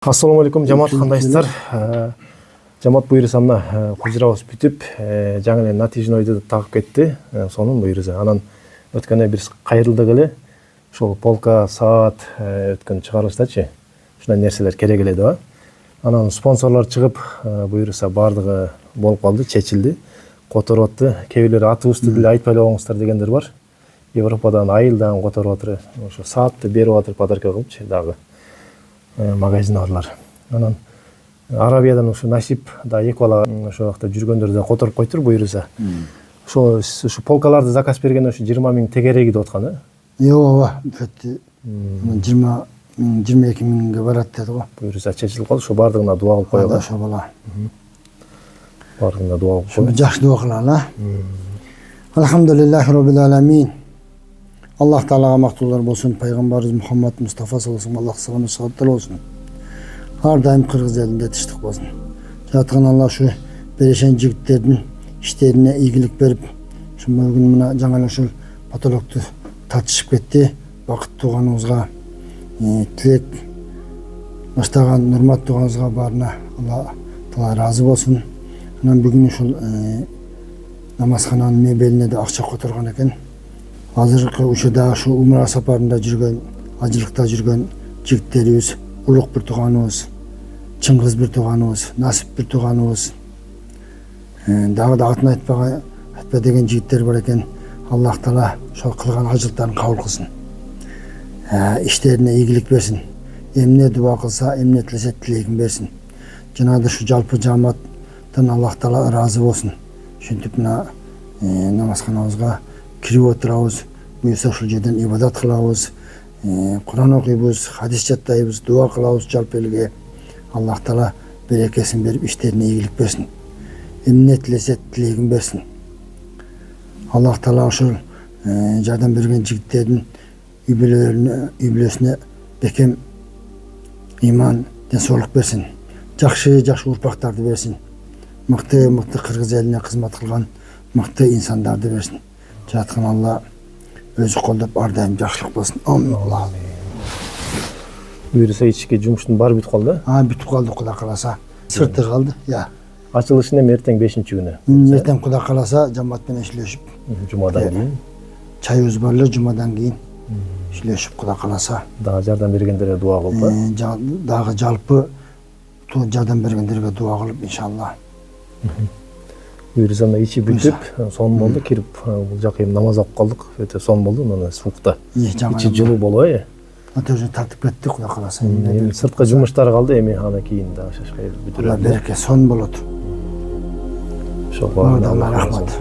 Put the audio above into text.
Ассаламу алейкум, жамаат кандайсыздар? Жамаат буюрса мына кужурабыз бүтүп, жаңы эле натыйжаны ойду тагып кетти. Сонун буюрса. Анан өткөндө биз кайрылдык эле. Ошол полка, саат өткөн чыгарылыштачы. Ушундай нерселер керек эле да. Анан спонсорлор чыгып, буюрса бардыгы болуп калды, чечилди. Которуп атты. Кээ бирлери атыбызды деле айтпай эле коюңуздар дегендер бар. Европадан айылдан которуп атыр. Ошо саатты берип атыр подарка кылыпчы дагы. Магазиналар. Анан Арабиядан ушу насип да эки бала ошол жакта жүргөндөрдү да которуп койтур буюрса. Ушу полкаларды заказ берген ушу 20 000 тегереги деп аткан, ооба, 20 000 22 000ге барат деди го. Буюрса чечилип калды, ошо бардыгына дуа кылып коелу. Ошо бала. Бардыгына дуа кылып коелу. Жакшы дуа кылалы. Алхамдулиллахи роббил аламин. Аллах Таалага мактуулар болсун, пайгамбарыбыз Мухаммад Мустафа саллаллаху алейхи Аллах саламы сааттар болсун. Ар дайым кыргыз элинде тынчтык болсун. Жаткан Алла ушу берешен жигиттердин иштерине ийгилик берип, ушу бүгүн мына жаңы эле ушул потолокту тартышып кетти. Бакыт тууганыбызга тилек баштаган урмат тууганыбызга баарына Алла Таала ыраазы болсун. Анан бүгүн ушул намазкананын мебелине да акча которгон экен. Азыркы учурда ушу умра сапарында жүргөн, ажылыкта жүргөн жигиттерибиз, Улук бир тууганыбыз, Чыңгыз бир тууганыбыз, Насип бир тууганыбыз, дагы да атын айтпа деген жигиттер бар экен. Аллах Таала ошол кылган ажылыктарын кабыл кылсын. Иштерине ийгилик берсин. Эмне дуа кылса, эмне тилесе тилегин берсин. Жана ушу жалпы жамааттан Аллах Таала ыраазы болсун. Ушинтип мына намазканабызга кирип отурабыз, буюрса ушул жерден ибадат кылабыз, Куран окуйбуз, хадис жаттайбыз, дуа кылабыз жалпы элге. Аллах Таала берекесин берип, иштерине ийгилик берсин. Эмне тилесе тилегин берсин. Аллах Таала ушул жардам берген жигиттердин үй-бүлөсүнө бекем иман, денсаулык берсин. Жакшы урпактарды берсин. Мыкты кыргыз элине кызмат кылган мыкты инсандарды берсин. Жаткан Алла өзү колдоп ар дайым жакшылык болсун. Амин. Буюрса ички жумуштун баары бүтүп калды? Бүтүп калды, Кудай кааласа. Сырты калды. Ачылышы эми эртең 5-күнү. Эртең Кудай кааласа жамаат менен иштешип. Жумадан кийин. Чайыбыз бар эле, жумадан кийин иштешип Кудай кааласа. Дагы жардам бергендерге дуа кылып, дагы жалпы жардам бергендерге дуа кылып иншалла. Буюрса ичи бүтүп, сонун болду, кирип бул жака эми намаз окуп калдык. Өтө сонун болду, мына суукта. Ичи жылуу болобу? Өзү тартып кетти, Кудай кааласа. Эми сырткы жумуштар калды, эми анан кийин дагы шашкай бүтүрөт. Алла береке, сонун болот. Ошо баары Алла рахмат.